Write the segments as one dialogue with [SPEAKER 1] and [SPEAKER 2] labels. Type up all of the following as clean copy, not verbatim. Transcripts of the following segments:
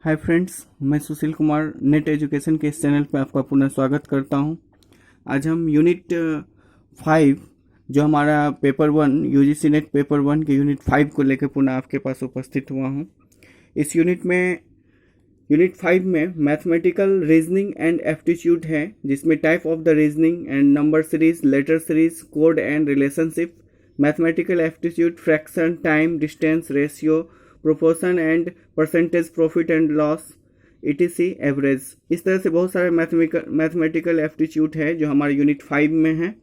[SPEAKER 1] Hi friends, मैं Sushil Kumar net education के इस चैनल पर आपका पुनः स्वागत करता हूं। आज हम यूनिट 5 जो हमारा पेपर 1 यूजीसी नेट पेपर 1 के यूनिट 5 को लेकर पुनः आपके पास उपस्थित हुआ हूं। इस यूनिट 5 में मैथमेटिकल रीजनिंग एंड एप्टीट्यूड है, जिसमें type of the reasoning and number series, letter series, code and relationship, mathematical aptitude, fraction, time, distance, ratio, proportion and percentage, profit and loss, etc, average. इस तरह से बहुत सारे mathematical aptitude है जो हमारे यूनिट 5 में है,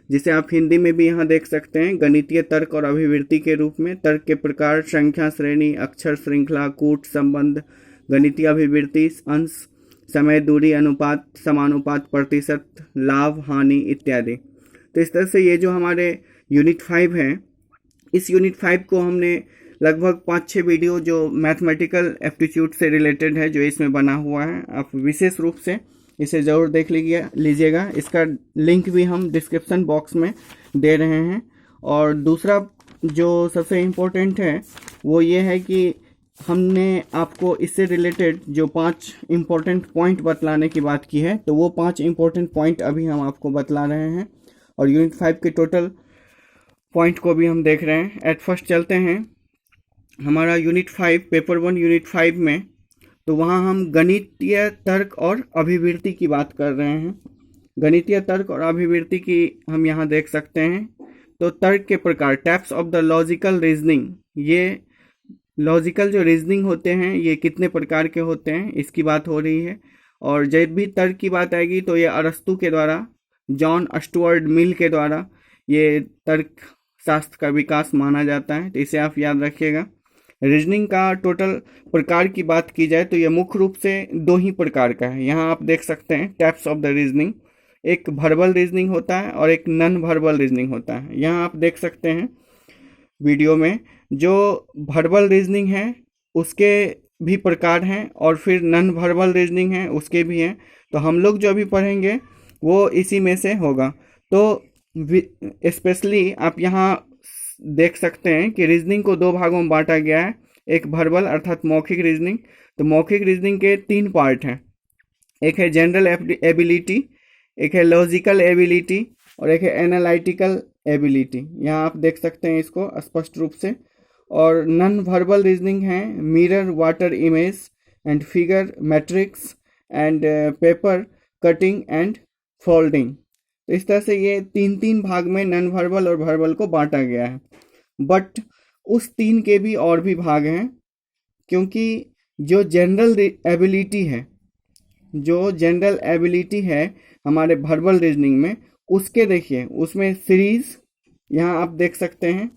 [SPEAKER 1] जिसे आप हिंदी में भी यहाँ देख सकते हैं गणितीय तर्क और अभिवृत्ति के रूप में। तर्क के प्रकार संख्या श्रेणी, अक्षर श्रृंखला, कूट, संबंध, गणितीय अभिवृत्ति, अंश, समय, दूरी, अनुपात, समानुपात, प्रतिशत, लाभ, हानि इत्यादि। तो इस तरह से ये जो हमारे यूनिट 5 है, इस यूनिट 5 को हमने लगभग 5-6 वीडियो जो मैथमेटिकल एप्टीट्यूड से रिलेटेड है जो इसमें बना हुआ है, आप विशेष रूप से इसे ज़रूर देख लीजिएगा। इसका लिंक भी हम डिस्क्रिप्शन बॉक्स में दे रहे हैं। और दूसरा जो सबसे इम्पोर्टेंट है वो ये है कि हमने आपको इससे रिलेटेड जो 5 इम्पोर्टेंट पॉइंट बतलाने की बात की है, तो वो 5 इम्पोर्टेंट पॉइंट अभी हम आपको बतला रहे हैं और यूनिट 5 के टोटल पॉइंट को भी हम देख रहे हैं। एट फर्स्ट चलते हैं हमारा यूनिट 5 पेपर 1 यूनिट 5 में, तो वहाँ हम गणितीय तर्क और अभिवृत्ति की बात कर रहे हैं। गणितीय तर्क और अभिवृत्ति की हम यहाँ देख सकते हैं। तो तर्क के प्रकार, types of the logical reasoning, ये लॉजिकल जो रीजनिंग होते हैं ये कितने प्रकार के होते हैं इसकी बात हो रही है। और जब भी तर्क की बात आएगी तो ये अरस्तु के द्वारा, जॉन स्टुअर्ट मिल के द्वारा ये तर्क शास्त्र का विकास माना जाता है, तो इसे आप याद रखिएगा। रीजनिंग का टोटल प्रकार की बात की जाए तो ये मुख्य रूप से 2 ही प्रकार का है। यहाँ आप देख सकते हैं टाइप्स ऑफ द रीजनिंग, एक वर्बल रीजनिंग होता है और एक नॉन वर्बल रीजनिंग होता है। यहाँ आप देख सकते हैं वीडियो में जो वर्बल रीजनिंग है उसके भी प्रकार हैं और फिर नॉन वर्बल रीजनिंग है उसके भी हैं। तो हम लोग जो अभी पढ़ेंगे वो इसी में से होगा। तो स्पेशली आप यहाँ देख सकते हैं कि रीजनिंग को 2 भागों में बांटा गया है। एक वर्बल अर्थात मौखिक रीजनिंग। तो मौखिक रीजनिंग के 3 पार्ट हैं, एक है जनरल एबिलिटी, एक है लॉजिकल एबिलिटी और एक है एनालिटिकल एबिलिटी। यहाँ आप देख सकते हैं इसको स्पष्ट रूप से। और नॉन वर्बल रीजनिंग है mirror, water image and figure, matrix and paper cutting and folding. तो इस तरह से ये 3 भाग में नॉन वर्बल और वर्बल को बांटा गया है। बट उस 3 के भी और भी भाग हैं, क्योंकि जो जनरल एबिलिटी है हमारे वर्बल रीजनिंग में, उसके देखिए उसमें सीरीज, यहाँ आप देख सकते हैं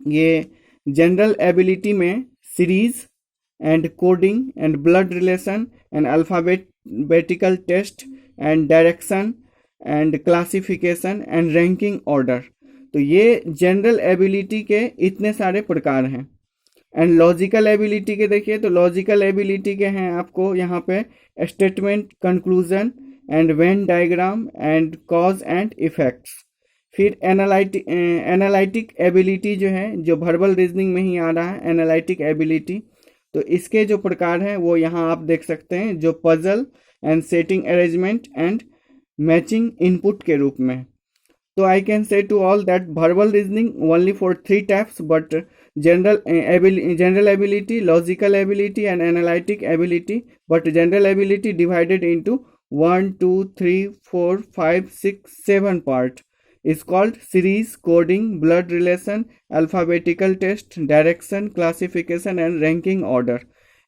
[SPEAKER 1] ये जनरल एबिलिटी में series and coding and blood relation and alphabetical test and direction and classification and ranking order. तो ये जनरल एबिलिटी के इतने सारे प्रकार हैं। एंड लॉजिकल एबिलिटी के देखिए, तो लॉजिकल एबिलिटी के हैं आपको यहाँ पे statement, conclusion and Venn diagram and cause and effects. फिर एनालिटिक एबिलिटी जो है, जो वर्बल रीजनिंग में ही आ रहा है एनालिटिक एबिलिटी, तो इसके जो प्रकार हैं वो यहाँ आप देख सकते हैं, जो puzzle and setting arrangement and matching input के रूप में। तो I can say to all that verbal reasoning only for 3 types, but general ability, logical ability and analytic ability, but general ability divided into 1, 2, 3, 4, 5, 6, 7 part is called series, coding, blood relation, alphabetical test, direction, classification and ranking order.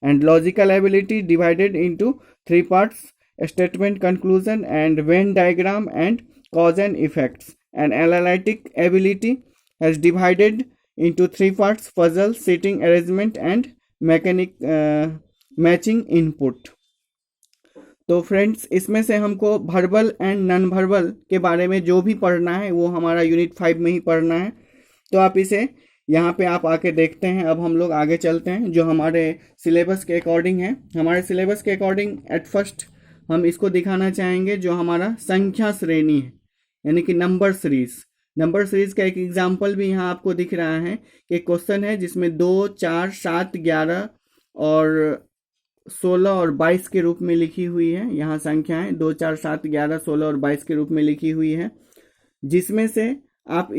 [SPEAKER 1] And logical ability divided into 3 parts: statement, conclusion and Venn diagram and cause and effects. And analytic ability has divided into 3 parts: puzzle, seating arrangement and matching input. तो friends, इसमें से हमको verbal and non verbal के बारे में जो भी पढ़ना है वो हमारा यूनिट 5 में ही पढ़ना है। तो आप इसे यहाँ पे आप आके देखते हैं। अब हम लोग आगे चलते हैं जो हमारे सिलेबस के अकॉर्डिंग है। हमारे सिलेबस के अकॉर्डिंग एट फर्स्ट हम इसको दिखाना चाहेंगे जो हमारा संख्या श्रेणी है, यानी कि नंबर सीरीज। नंबर सीरीज का एक एग्जाम्पल भी यहाँ आपको दिख रहा है कि क्वेश्चन है जिसमें 2, 4, 7, 11 और 16 और 22 के रूप में लिखी हुई है। यहाँ संख्याएं 2, 4, 7, 11, 16 और 22 के रूप में लिखी हुई है, जिसमें से आप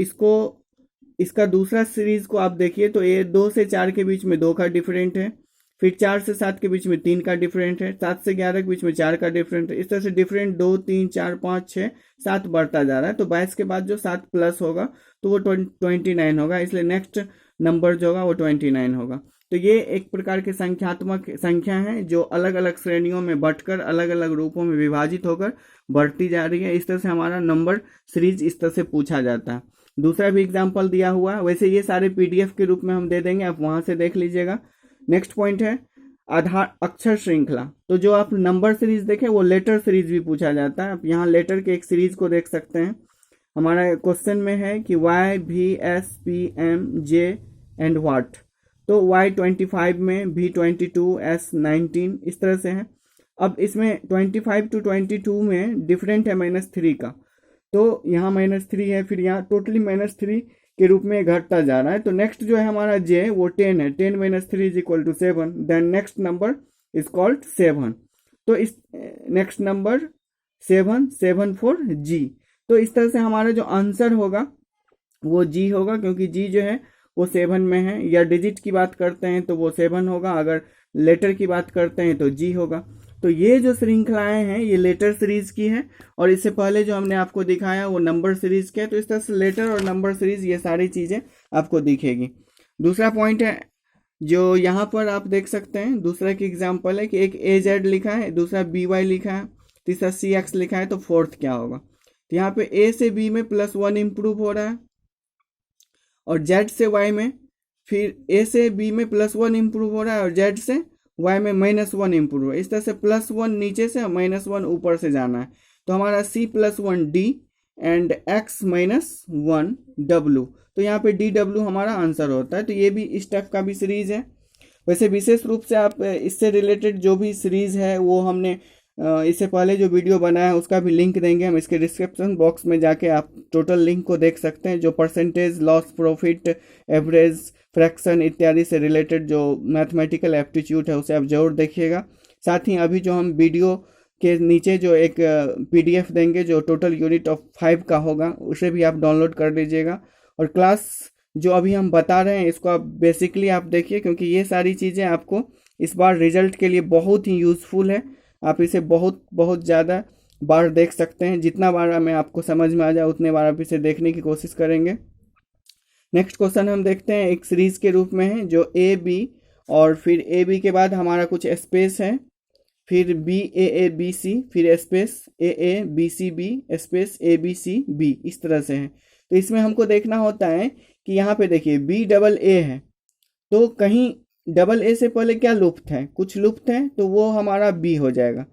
[SPEAKER 1] इसका दूसरा सीरीज को आप देखिए तो ये 2 से 4 के बीच में 2 का डिफरेंट है, फिर 4 से 7 के बीच में 3 का डिफरेंट है, 7 से 11 के बीच में 4 का डिफरेंट है। इस तरह से डिफरेंट 2, 3, 4, 5, 6, 7 बढ़ता जा रहा है। तो 22 के बाद जो 7 प्लस होगा तो वो 29 होगा, इसलिए नेक्स्ट नंबर जो होगा वो 29 होगा। तो ये एक प्रकार के संख्यात्मक संख्या है जो अलग अलग श्रेणियों में बंटकर अलग अलग रूपों में विभाजित होकर बढ़ती जा रही है। इस तरह से हमारा नंबर सीरीज इस तरह से पूछा जाता है। दूसरा भी एग्जाम्पल दिया हुआ है, वैसे ये सारे पीडीएफ के रूप में हम दे देंगे, आप वहां से देख लीजिएगा। नेक्स्ट पॉइंट है आधार अक्षर श्रृंखला। तो जो आप नंबर सीरीज देखें वो लेटर सीरीज भी पूछा जाता है। आप यहाँ लेटर के एक सीरीज को देख सकते हैं। हमारा क्वेश्चन में है कि Y, V, S, P, M, J and what. तो Y 25 में, V 22, S 19, इस तरह से है। अब इसमें 25 to 22 में डिफरेंट है -3 का, तो यहाँ -3 है, फिर यहाँ टोटली -3 के रूप में घटता जा रहा है। तो नेक्स्ट जो है हमारा J वो 10 है, 10 - 3 = 7, then next number is called 7। तो इस नेक्स्ट नंबर 7, 7 for G। तो इस तरह से हमारा जो आंसर होगा वो G होगा, क्योंकि G जो है वो 7 में है। या डिजिट की बात करते हैं तो वो 7 होगा, अगर लेटर की बात करते हैं तो G होगा। तो ये जो श्रृंखलाएं हैं ये लेटर सीरीज की है, और इससे पहले जो हमने आपको दिखाया वो नंबर सीरीज की है। तो इस तरह से लेटर और नंबर सीरीज ये सारी चीजें आपको दिखेगी। दूसरा पॉइंट है जो यहाँ पर आप देख सकते हैं, दूसरा की एग्जाम्पल है कि एक AZ लिखा है, दूसरा BY लिखा है, तीसरा CX लिखा है, तो फोर्थ क्या होगा। तो यहाँ पे A से B में +1 इम्प्रूव हो रहा है, और Z से Y में, फिर A से B में +1 इम्प्रूव हो रहा है, और Z से Y में -1 इम्प्रूव है। इस तरह से +1 नीचे से -1 ऊपर से जाना है। तो हमारा C+1 D and X - 1 W। तो यहाँ पे DW हमारा आंसर होता है। तो ये भी इस टाइप का भी सीरीज है। वैसे विशेष रूप से आप इससे रिलेटेड जो भी सीरीज है वो हमने इससे पहले जो वीडियो बनाया है उसका भी लिंक देंगे हम इसके डिस्क्रिप्शन बॉक्स में, जाके आप टोटल लिंक को देख सकते हैं। जो percentage, loss, profit, average, fraction इत्यादि से रिलेटेड जो मैथमेटिकल एप्टीट्यूड है उसे आप जरूर देखिएगा। साथ ही अभी जो हम वीडियो के नीचे जो एक PDF देंगे जो टोटल यूनिट ऑफ 5 का होगा, उसे भी आप डाउनलोड कर लीजिएगा। और क्लास जो अभी हम बता रहे हैं इसको आप बेसिकली आप देखिए, क्योंकि ये सारी चीज़ें आपको इस बार रिजल्ट के लिए बहुत ही यूज़फुल है। आप इसे बहुत ज़्यादा बार देख सकते हैं। जितना बार मैं आपको समझ में आ जाए उतने बार आप इसे देखने की कोशिश करेंगे। नेक्स्ट क्वेश्चन हम देखते हैं, एक सीरीज के रूप में है जो AB, और फिर AB के बाद हमारा कुछ स्पेस है, फिर BAABC, फिर स्पेस AABCB, स्पेस ABCB, इस तरह से है। तो इसमें हमको देखना होता है कि यहाँ पे देखिए BAA है, तो कहीं AA से पहले क्या लुप्त है, कुछ लुप्त है, तो वो हमारा B हो जाएगा।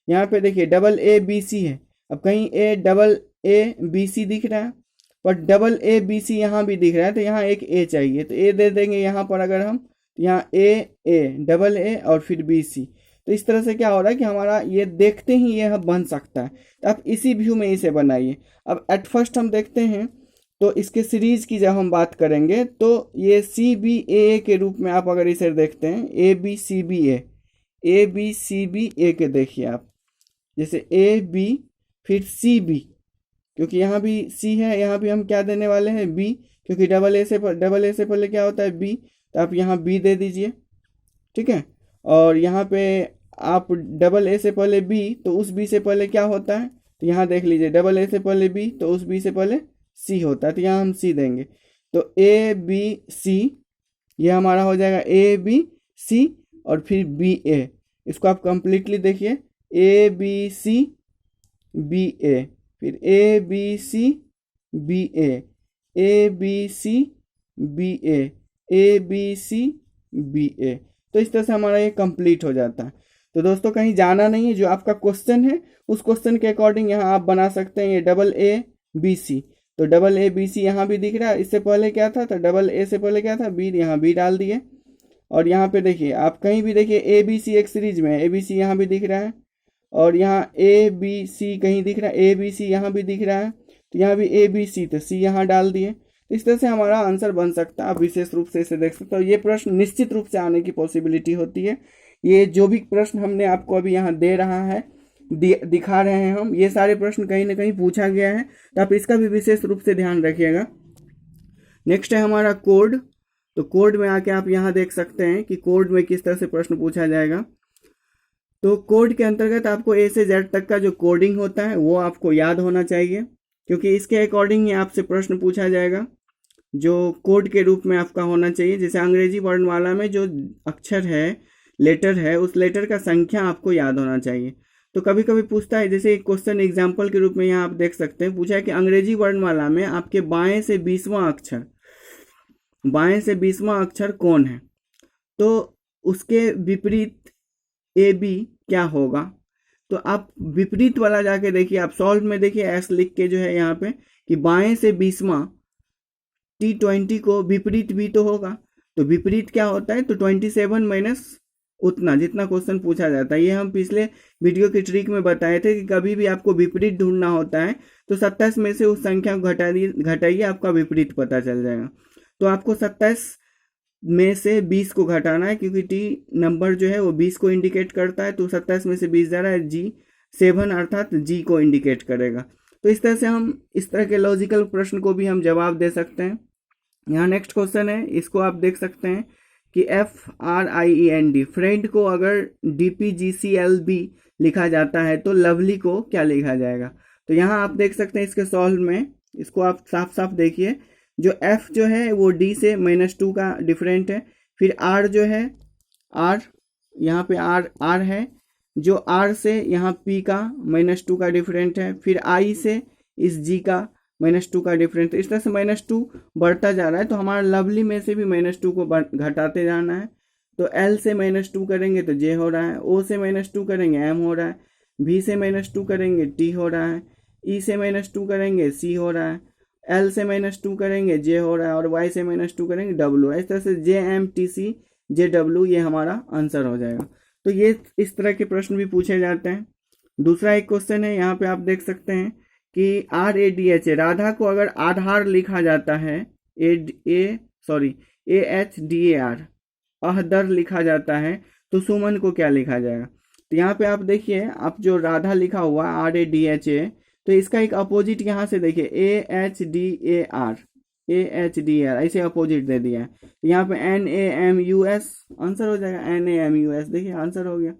[SPEAKER 1] यहाँ पे देखिए AABC है, अब कहीं AABC दिख रहा है, पर AABC यहाँ भी दिख रहा है, तो यहाँ एक A चाहिए, तो A दे देंगे यहाँ पर अगर हम, यहाँ AA और फिर BC। तो इस तरह से क्या हो रहा है कि हमारा ये देखते ही यह बन सकता है। तो आप इसी व्यू में इसे बनाइए। अब एट फर्स्ट हम देखते हैं, तो इसके सीरीज की जब हम बात करेंगे तो ये CBA के रूप में आप अगर इसे देखते हैं, ABCBA के देखिए आप, जैसे AB फिर CB, क्योंकि यहाँ भी C है, यहाँ भी हम क्या देने वाले हैं B, क्योंकि AA से पहले क्या होता है B, तो आप यहाँ B दे दीजिए, ठीक है। और यहाँ पे आप AA से पहले B, तो उस B से पहले क्या होता है, तो यहाँ देख लीजिए AA से पहले B, तो उस B से पहले C होता है, तो यहाँ हम C देंगे। तो ABC ये हमारा हो जाएगा ABC और फिर BA। इसको आप कंप्लीटली देखिए, ABCBA, फिर ABCBA, ABCBA, ABCBA। तो इस तरह से हमारा ये कंप्लीट हो जाता है। तो दोस्तों कहीं जाना नहीं है, जो आपका क्वेश्चन है उस क्वेश्चन के अकॉर्डिंग यहाँ आप बना सकते हैं। ये AABC, तो AABC यहाँ भी दिख रहा है, इससे पहले क्या था, तो AA से पहले क्या था B, यहाँ B डाल दिए। और यहाँ पे देखिए आप कहीं भी देखिए ABC एक सीरीज में है, ABC यहाँ भी दिख रहा है, और यहाँ ABC कहीं दिख रहा है, ABC यहाँ भी दिख रहा है, तो यहाँ भी ABC, तो C यहाँ डाल दिए। तो इस तरह से हमारा आंसर बन सकता है। आप विशेष रूप से इसे देख सकते हो। ये प्रश्न निश्चित रूप से आने की पॉसिबिलिटी होती है, ये जो भी प्रश्न हमने आपको अभी यहाँ दे रहा है, दिखा रहे हैं हम, ये सारे प्रश्न कहीं ना कहीं पूछा गया है, तो आप इसका भी विशेष रूप से ध्यान रखिएगा। नेक्स्ट है हमारा कोड। तो कोड में आके आप यहाँ देख सकते हैं कि कोड में किस तरह से प्रश्न पूछा जाएगा। तो कोड के अंतर्गत आपको ए से जेड तक का जो कोडिंग होता है वो आपको याद होना चाहिए, क्योंकि इसके अकॉर्डिंग ही आपसे प्रश्न पूछा जाएगा जो कोड के रूप में आपका होना चाहिए। जैसे अंग्रेजी वर्णमाला में जो अक्षर है, लेटर है, उस लेटर का संख्या आपको याद होना चाहिए। तो कभी कभी पूछता है, जैसे एक क्वेश्चन एग्जाम्पल के रूप में यहाँ आप देख सकते हैं, पूछा है कि अंग्रेजी वर्णमाला में आपके बाएं से 20वां अक्षर कौन है, तो उसके विपरीत ए बी क्या होगा। तो आप विपरीत वाला जाके देखिए, आप सॉल्व में देखिए एस लिख के जो है यहाँ पे कि बाएं से 20वां T20 को विपरीत भी तो होगा, तो विपरीत क्या होता है, तो 27 माइनस उतना जितना क्वेश्चन पूछा जाता है। ये हम पिछले वीडियो की ट्रिक में बताए थे कि कभी भी आपको विपरीत ढूंढना होता है तो 27 में से उस संख्या को घटाइए, आपका विपरीत पता चल जाएगा। तो आपको 27 में से 20 को घटाना है, क्योंकि टी नंबर जो है वो 20 को इंडिकेट करता है, तो 27 में से 20 जा रहा है, जी 7 अर्थात जी को इंडिकेट करेगा। तो इस तरह से हम इस तरह के लॉजिकल प्रश्न को भी हम जवाब दे सकते हैं। यहाँ नेक्स्ट क्वेश्चन है, इसको आप देख सकते हैं कि FRIEND फ्रेंड को अगर DPGCLB लिखा जाता है तो लवली को क्या लिखा जाएगा। तो यहाँ आप देख सकते हैं इसके सॉल्व में, इसको आप साफ साफ देखिए, जो F जो है वो D से -2 का डिफरेंट है, फिर R जो है R यहाँ पे R है, जो R से यहाँ P का -2 का डिफरेंट है, फिर I से इस G का -2 का डिफरेंस। इस तरह से -2 बढ़ता जा रहा है, तो हमारा लवली में से भी -2 को घटाते जाना है। तो L से -2 करेंगे तो J हो रहा है, O से -2 करेंगे M हो रहा है, V से -2 करेंगे T हो रहा है, E से -2 करेंगे C हो रहा है, L से -2 करेंगे J हो रहा है, और Y से -2 करेंगे W। इस तरह से JMTC JW ये हमारा आंसर हो जाएगा। तो ये इस तरह के प्रश्न भी पूछे जाते हैं। दूसरा एक क्वेश्चन है, यहाँ पे आप देख सकते हैं कि RADH राधा को अगर आधार लिखा जाता है, AHDAR अहदर लिखा जाता है, तो सुमन को क्या लिखा जाएगा। तो यहाँ पे आप देखिए, आप जो राधा लिखा हुआ RADHA, तो इसका एक अपोजिट यहाँ से देखिए AHDAR ऐसे अपोजिट दे दिया है। तो यहाँ पे NAMUS आंसर हो जाएगा, NAMUS देखिए आंसर हो गया।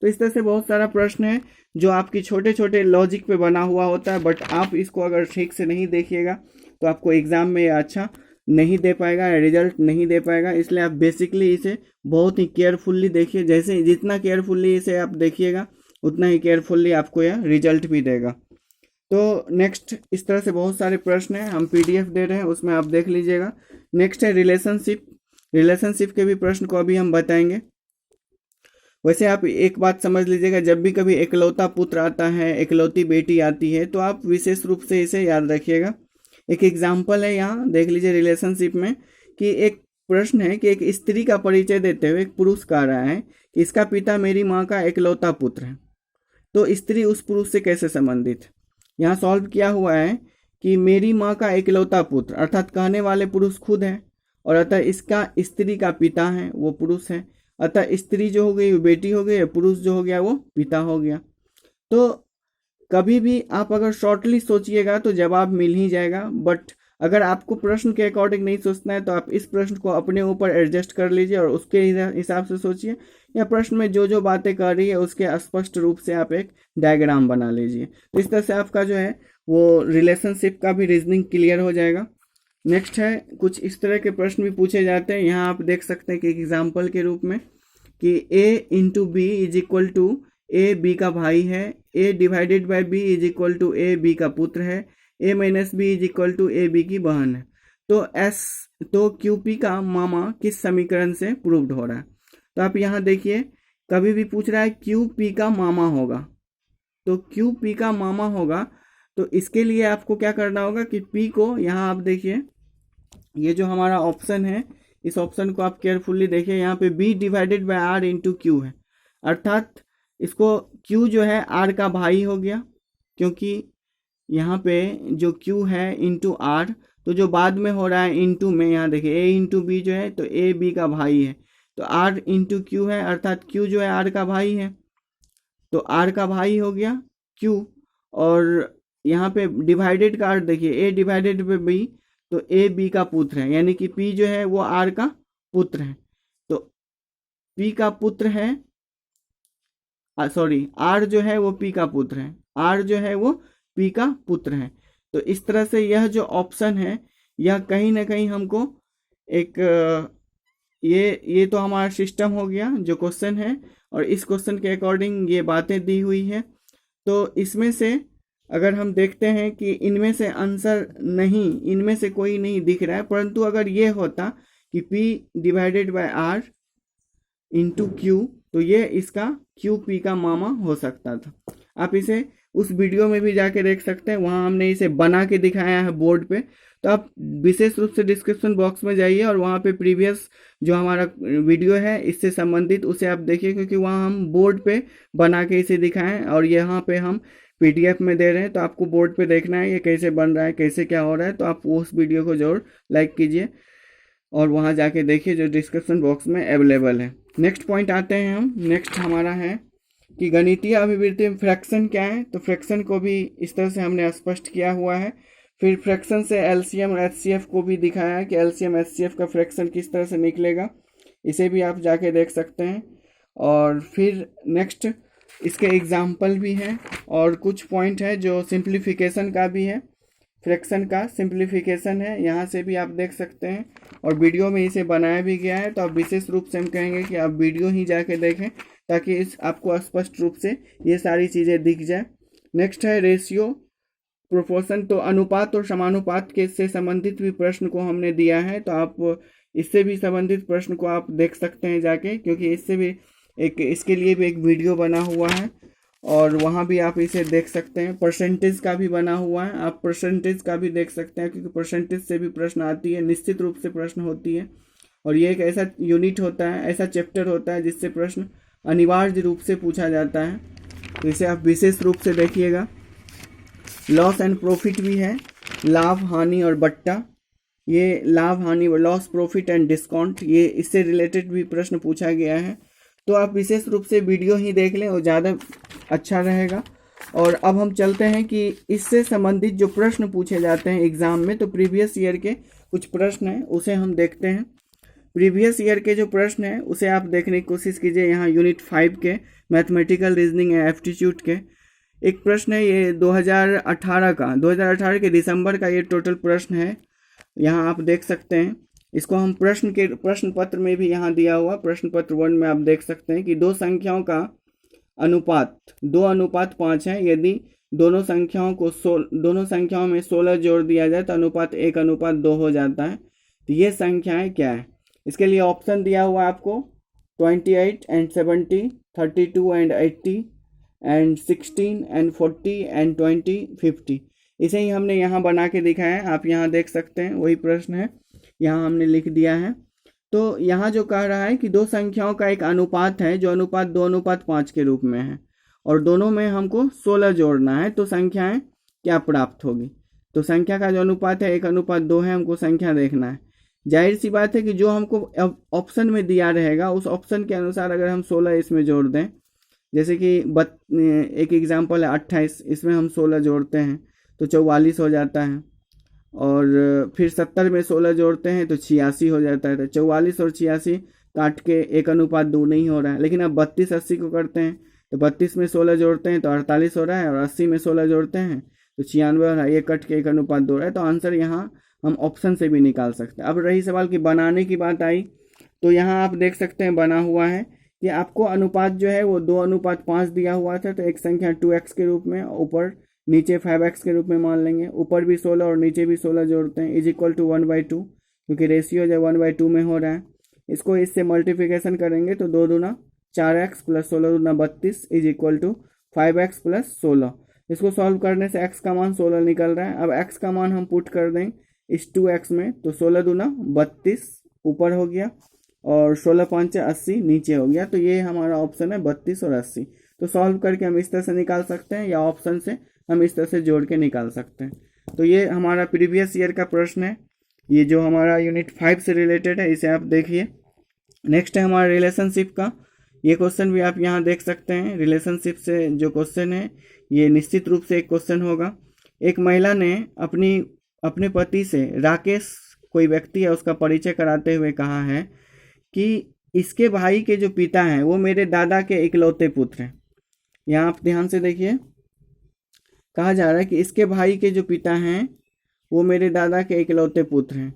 [SPEAKER 1] तो इस तरह से बहुत सारा प्रश्न है जो आपकी छोटे छोटे लॉजिक पे बना हुआ होता है, बट आप इसको अगर ठीक से नहीं देखिएगा तो आपको एग्जाम में अच्छा नहीं दे पाएगा, रिजल्ट नहीं दे पाएगा। इसलिए आप बेसिकली इसे बहुत ही केयरफुल्ली देखिए, जैसे जितना केयरफुल्ली इसे आप देखिएगा उतना ही केयरफुल्ली आपको यह रिजल्ट भी देगा। तो नेक्स्ट इस तरह से बहुत सारे प्रश्न हैं, हम PDF दे रहे हैं, उसमें आप देख लीजिएगा। नेक्स्ट है रिलेशनशिप के भी प्रश्न को अभी हम बताएंगे। वैसे आप एक बात समझ लीजिएगा, जब भी कभी एकलौता पुत्र आता है, एकलौती बेटी आती है, तो आप विशेष रूप से इसे याद रखिएगा। एक एग्जाम्पल है यहाँ देख लीजिए रिलेशनशिप में, कि एक प्रश्न है कि एक स्त्री का परिचय देते हुए एक पुरुष कह रहा है कि इसका पिता मेरी माँ का एकलौता पुत्र है, तो स्त्री उस पुरुष से कैसे संबंधित है। यहाँ सॉल्व किया हुआ है कि मेरी माँ का एकलौता पुत्र अर्थात कहने वाले पुरुष खुद है, और अतः इसका स्त्री का पिता है वो पुरुष है, अतः स्त्री जो हो गई वो बेटी हो गई, पुरुष जो हो गया वो पिता हो गया। तो कभी भी आप अगर शॉर्टली सोचिएगा तो जवाब मिल ही जाएगा, बट अगर आपको प्रश्न के अकॉर्डिंग नहीं सोचना है तो आप इस प्रश्न को अपने ऊपर एडजस्ट कर लीजिए और उसके हिसाब से सोचिए, या प्रश्न में जो जो बातें कर रही है उसके स्पष्ट रूप से आप एक डायग्राम बना लीजिए। तो इस तरह से आपका जो है वो रिलेशनशिप का भी रीजनिंग क्लियर हो जाएगा। नेक्स्ट है, कुछ इस तरह के प्रश्न भी पूछे जाते हैं। यहाँ आप देख सकते हैं कि एग्जाम्पल के रूप में कि A × B = A B का भाई है, A / B = A B का पुत्र है, A - B = A B की बहन है। तो QP का मामा किस समीकरण से प्रूव्ड हो रहा है। तो आप यहाँ देखिए, कभी भी पूछ रहा है QP का मामा होगा, तो QP का मामा होगा, तो इसके लिए आपको क्या करना होगा कि P को, यहाँ आप देखिए ये जो हमारा ऑप्शन है, इस ऑप्शन को आप केयरफुल्ली देखिए, यहाँ पे B / R × Q है, अर्थात इसको Q जो है R का भाई हो गया, क्योंकि यहाँ पे जो Q है × R, तो जो बाद में हो रहा है इंटू में, यहाँ देखिए A × B जो है तो A B का भाई है, तो R इंटू क्यू है, अर्थात Q जो है R का भाई है, तो R का भाई हो गया Q। और यहाँ पे डिवाइडेड का अर्थ देखिए, A डिवाइडेड पे B, तो A B का पुत्र है, यानी कि P जो है वो R का पुत्र है। तो P का पुत्र है, सॉरी R जो है वो P का पुत्र है, R जो है वो P का पुत्र है। तो इस तरह से यह जो ऑप्शन है यह कहीं ना कहीं हमको एक ये तो हमारा सिस्टम हो गया जो क्वेश्चन है, और इस क्वेश्चन के अकॉर्डिंग ये बातें दी हुई है। तो इसमें से अगर हम देखते हैं कि इनमें से आंसर नहीं, इनमें से कोई नहीं दिख रहा है, परंतु अगर ये होता कि P divided by R into Q, तो ये इसका QP का मामा हो सकता था। आप इसे उस वीडियो में भी जाके देख सकते हैं, वहाँ हमने इसे बना के दिखाया है बोर्ड पे। तो आप विशेष रूप से डिस्क्रिप्शन बॉक्स में जाइए और वहाँ पे प्रीवियस जो हमारा वीडियो है इससे संबंधित उसे आप देखिए, क्योंकि वहाँ हम बोर्ड पे बना के इसे दिखाएं और यहाँ पे हम PDF में दे रहे हैं। तो आपको बोर्ड पे देखना है ये कैसे बन रहा है, कैसे क्या हो रहा है। तो आप उस वीडियो को जरूर लाइक कीजिए और वहाँ जाके देखिए जो डिस्क्रिप्शन बॉक्स में अवेलेबल है। नेक्स्ट पॉइंट आते हैं हम। नेक्स्ट हमारा है कि गणितीय अभिवृद्धि में फ्रैक्शन क्या है। तो फ्रैक्शन को भी इस तरह से हमने स्पष्ट किया हुआ है। फिर फ्रैक्शन से LCM और HCF को भी दिखाया है कि LCM HCF का फ्रैक्शन किस तरह से निकलेगा, इसे भी आप जाके देख सकते हैं। और फिर नेक्स्ट इसके एग्जाम्पल भी हैं और कुछ पॉइंट है जो सिंप्लीफिकेशन का भी है, फ्रैक्शन का सिंप्लीफिकेशन है, यहाँ से भी आप देख सकते हैं और वीडियो में इसे बनाया भी गया है। तो आप विशेष रूप से हम कहेंगे कि आप वीडियो ही जाके देखें ताकि इस आपको स्पष्ट रूप से ये सारी चीज़ें दिख जाए। नेक्स्ट है रेशियो प्रोपोर्शन। तो अनुपात और समानुपात के से संबंधित भी प्रश्न को हमने दिया है, तो आप इससे भी संबंधित प्रश्न को आप देख सकते हैं जाके, क्योंकि इससे भी इसके लिए भी एक वीडियो बना हुआ है और वहाँ भी आप इसे देख सकते हैं। परसेंटेज का भी बना हुआ है, आप परसेंटेज का भी देख सकते हैं, क्योंकि परसेंटेज से भी प्रश्न आती है, निश्चित रूप से प्रश्न होती है। और ये एक ऐसा यूनिट होता है, ऐसा चैप्टर होता है जिससे प्रश्न अनिवार्य रूप से पूछा जाता है, तो इसे आप विशेष रूप से देखिएगा। लॉस एंड प्रॉफिट भी है, लाभ हानि और बट्टा, ये लाभ हानि लॉस प्रॉफिट एंड डिस्काउंट, ये इससे रिलेटेड भी प्रश्न पूछा गया है। तो आप विशेष रूप से वीडियो ही देख लें और ज़्यादा अच्छा रहेगा। और अब हम चलते हैं कि इससे संबंधित जो प्रश्न पूछे जाते हैं एग्ज़ाम में, तो प्रीवियस ईयर के कुछ प्रश्न हैं उसे हम देखते हैं। प्रीवियस ईयर के जो प्रश्न हैं उसे आप देखने की कोशिश कीजिए। यहाँ यूनिट 5 के मैथमेटिकल रीजनिंग एंड एप्टीट्यूड के एक प्रश्न है, ये 2018 के दिसंबर का ये टोटल प्रश्न है, यहाँ आप देख सकते हैं। इसको हम प्रश्न पत्र में भी यहाँ दिया हुआ, प्रश्न पत्र 1 में आप देख सकते हैं कि दो संख्याओं का अनुपात 2:5 है। यदि दोनों संख्याओं में 16 जोड़ दिया जाए तो अनुपात 1:2 हो जाता है। तो ये संख्याएं क्या है, इसके लिए ऑप्शन दिया हुआ है आपको 28 and 70, 32 and 80 and 16 and 40 and 20, 50। इसे ही हमने यहाँ बना के दिखाया है, आप यहाँ देख सकते हैं, वही प्रश्न है, यहाँ हमने लिख दिया है। तो यहाँ जो कह रहा है कि दो संख्याओं का एक अनुपात है जो अनुपात 2:5 के रूप में है और दोनों में हमको 16 जोड़ना है, तो संख्याएं क्या प्राप्त होगी। तो संख्या का जो अनुपात है 1:2 है, हमको संख्या देखना है। जाहिर सी बात है कि जो हमको ऑप्शन में दिया रहेगा उस ऑप्शन के अनुसार अगर हम 16 इसमें जोड़ दें, जैसे कि एक एग्जाम्पल है 28, इसमें हम 16 जोड़ते हैं तो 44 हो जाता है। और फिर 70 में 16 जोड़ते हैं तो 86 हो जाता है। तो 44 और 86 काट के 1:2 नहीं हो रहा है। लेकिन अब 32 80 को करते हैं तो 32 में 16 जोड़ते हैं तो 48 हो रहा है और 80 में 16 जोड़ते हैं तो 96 हो रहा है। ये कट के 1:2 हो रहा है। तो आंसर यहाँ हम ऑप्शन से भी निकाल सकते हैं। अब रही सवाल की बनाने की बात आई, तो यहाँ आप देख सकते हैं बना हुआ है कि आपको अनुपात जो है वो 2:5 दिया हुआ था, तो एक संख्या 2x के रूप में, ऊपर नीचे 5x के रूप में मान लेंगे, ऊपर भी 16 और नीचे भी 16 जोड़ते हैं, = 1/2, क्योंकि रेशियो जो 1/2 में हो रहा है। इसको इससे मल्टीप्लिकेशन करेंगे तो 2 दूना 4x + 16 दूना 32 = 5x + 16। इसको सॉल्व करने से x का मान 16 निकल रहा है। अब x का मान हम पुट कर दें इस 2x में, तो 16 दूना 32 ऊपर हो गया और 16 5 80 नीचे हो गया। तो ये हमारा ऑप्शन है 32 और 80। तो सॉल्व करके हम इस तरह से निकाल सकते हैं या ऑप्शन से हम इस तरह से जोड़ के निकाल सकते हैं। तो ये हमारा प्रीवियस ईयर का प्रश्न है, ये जो हमारा यूनिट 5 से रिलेटेड है, इसे आप देखिए। नेक्स्ट है हमारा रिलेशनशिप का। ये क्वेश्चन भी आप यहाँ देख सकते हैं। रिलेशनशिप से जो क्वेश्चन है ये निश्चित रूप से एक क्वेश्चन होगा। एक महिला ने अपने पति से, राकेश कोई व्यक्ति है, उसका परिचय कराते हुए कहा है कि इसके भाई के जो पिता हैं वो मेरे दादा के इकलौते पुत्र हैं। यहाँ आप ध्यान से देखिए, कहा जा रहा है कि इसके भाई के जो पिता हैं वो मेरे दादा के इकलौते पुत्र हैं।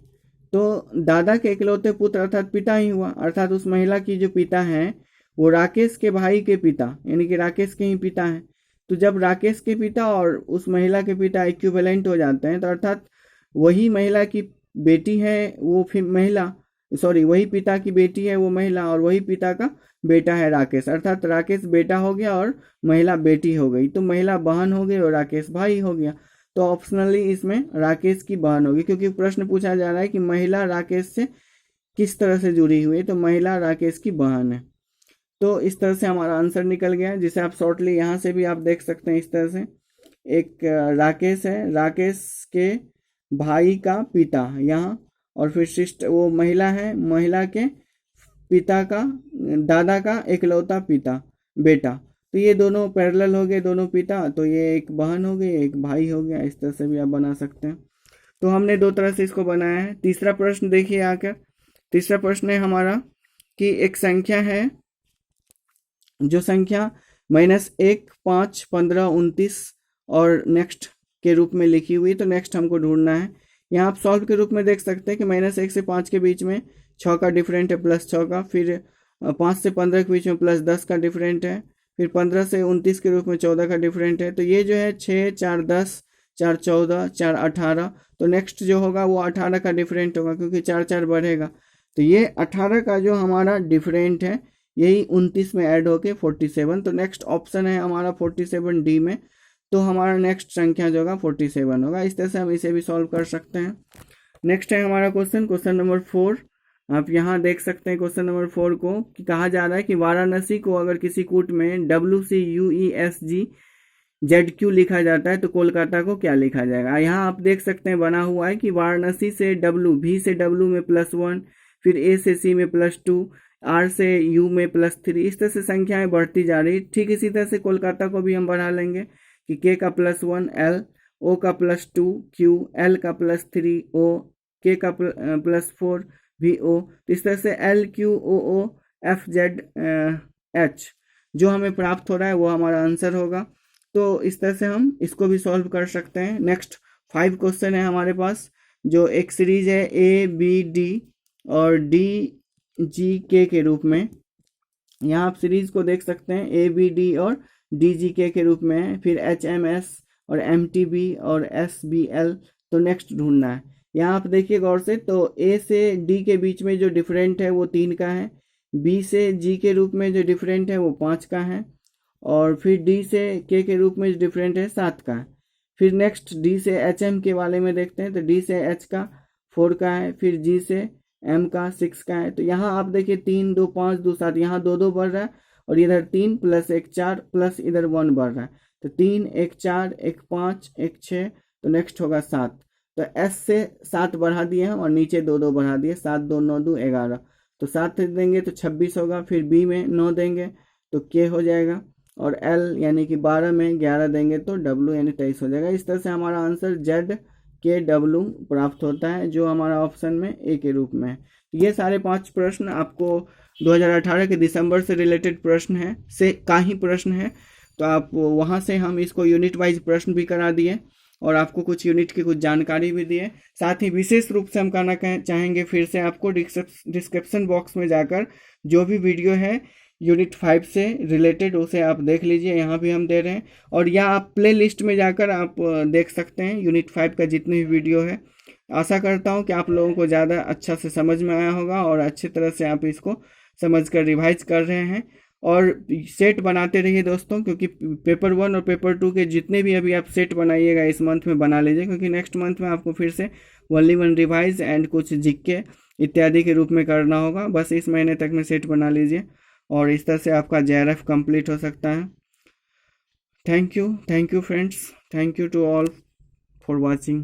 [SPEAKER 1] तो दादा के इकलौते पुत्र अर्थात पिता ही हुआ, अर्थात उस महिला की जो पिता हैं वो राकेश के भाई के पिता यानी कि राकेश के ही पिता हैं। तो जब राकेश के पिता और उस महिला के पिता इक्विवेलेंट हो जाते हैं तो अर्थात वही महिला की बेटी है वो फिर महिला, सॉरी वही पिता की बेटी है वो महिला, और वही पिता का बेटा है राकेश, अर्थात राकेश बेटा हो गया और महिला बेटी हो गई। तो महिला बहन हो गई और राकेश भाई हो गया। तो ऑप्शनली इसमें राकेश की बहन होगी, क्योंकि प्रश्न पूछा जा रहा है कि महिला राकेश से किस तरह से जुड़ी हुई है, तो महिला राकेश की बहन है। तो इस तरह से हमारा आंसर निकल गया, जिसे आप शॉर्टली यहाँ से भी आप देख सकते हैं। इस तरह से एक राकेश है, राकेश के भाई का पिता यहाँ, और फिर सिस्टर वो महिला है, महिला के पिता का, दादा का इकलौता पिता बेटा। तो ये दोनों पैरेलल हो गए, दोनों पिता, तो ये एक बहन हो गई एक भाई हो गया। इस तरह से भी आप बना सकते हैं। तो हमने दो तरह से इसको बनाया है। तीसरा प्रश्न देखिए आकर। तीसरा प्रश्न है हमारा कि एक संख्या है, जो संख्या -1, 5, 15, 29 और नेक्स्ट के रूप में लिखी हुई, तो नेक्स्ट हमको ढूंढना है। यहाँ आप सॉल्व के रूप में देख सकते हैं कि -1 से 5 के बीच में 6 का डिफरेंट है +6 का, फिर 5 से 15 के बीच में +10 का डिफरेंट है, फिर 15 से 29 के रूप में 14 का डिफरेंट है। तो ये जो है 6, 4, 10, 4, 14, 4, 18, तो नेक्स्ट जो होगा वो 18 का डिफरेंट होगा, क्योंकि 4, 4 बढ़ेगा। तो ये 18 का जो हमारा डिफरेंट है यही 29 में ऐड होके 47। तो नेक्स्ट ऑप्शन है हमारा 47 डी में। तो हमारा नेक्स्ट संख्या जो होगा 47 होगा। इस तरह से हम इसे भी सॉल्व कर सकते हैं। नेक्स्ट है हमारा क्वेश्चन नंबर 4। आप यहाँ देख सकते हैं क्वेश्चन नंबर 4 को, कि कहा जा रहा है कि वाराणसी को अगर किसी कूट में WCUESGZQ लिखा जाता है तो कोलकाता को क्या लिखा जाएगा। यहाँ आप देख सकते हैं बना हुआ है कि वाराणसी से W, V से W में +1, फिर A से C में +2, R से U में +3, इस तरह से संख्याएं बढ़ती जा रही। ठीक इसी तरह से कोलकाता को भी हम बढ़ा लेंगे कि K का +1 L, O का +2 Q, L का +3 O, K का +4 VO। तो इस तरह से LQOOFZH जो हमें प्राप्त हो रहा है वो हमारा आंसर होगा। तो इस तरह से हम इसको भी सॉल्व कर सकते हैं। नेक्स्ट 5 क्वेश्चन है हमारे पास, जो एक सीरीज है ABD और DGK के रूप में। यहाँ आप सीरीज को देख सकते हैं, ABD और DGK के रूप में है, फिर HMS और MTB और SBL। तो नेक्स्ट ढूंढना है। यहाँ आप देखिए गौर से, तो A से D के बीच में जो डिफरेंट है वो 3 का है, B से G के रूप में जो डिफरेंट है वो 5 का है, और फिर D से K के रूप में जो डिफरेंट है 7 का है। फिर नेक्स्ट D से HM के वाले में देखते हैं, तो D से H का 4 का है, फिर G से M का 6 का है। तो यहाँ आप देखिए 3, 2, 5, 2, 7, यहाँ 2, 2 बढ़ रहा है, और इधर 3 + 1 4 प्लस इधर 1 बढ़ रहा है। तो 3, 1 4, 1 5, 1 6, तो नेक्स्ट होगा 7। तो S से 7 बढ़ा दिए हैं और नीचे 2, 2 बढ़ा दिए, 7, 2, 9, 2, 11। तो 7 देंगे तो 26 होगा, फिर B में 9 देंगे तो K हो जाएगा, और L यानी कि 12 में 11 देंगे तो W यानी 23 हो जाएगा। इस तरह से हमारा आंसर ZKW प्राप्त होता है, जो हमारा ऑप्शन में A के रूप में है। ये सारे 5 प्रश्न आपको 2018 के दिसंबर से रिलेटेड प्रश्न है से का ही प्रश्न है। तो आप वहाँ से हम इसको यूनिट वाइज प्रश्न भी करा दिए और आपको कुछ यूनिट की कुछ जानकारी भी दिए। साथ ही विशेष रूप से हम कहना चाहेंगे फिर से आपको, डिस्क्रिप्शन बॉक्स में जाकर जो भी वीडियो है यूनिट 5 से रिलेटेड उसे आप देख लीजिए, यहाँ भी हम दे रहे हैं, और या आप प्ले लिस्ट में जाकर आप देख सकते हैं यूनिट 5 का जितने भी वीडियो है। आशा करता हूँ कि आप लोगों को ज़्यादा अच्छा से समझ में आया होगा और अच्छी तरह से आप इसको समझ कर रिवाइज कर रहे हैं, और सेट बनाते रहिए दोस्तों, क्योंकि पेपर 1 और पेपर 2 के जितने भी अभी आप सेट बनाइएगा इस मंथ में बना लीजिए, क्योंकि नेक्स्ट मंथ में आपको फिर से ओनली 1 रिवाइज एंड कुछ जीके इत्यादि के रूप में करना होगा। बस इस महीने तक में सेट बना लीजिए और इस तरह से आपका JRF कंप्लीट हो सकता है। Thank you friends, thank you to all for watching.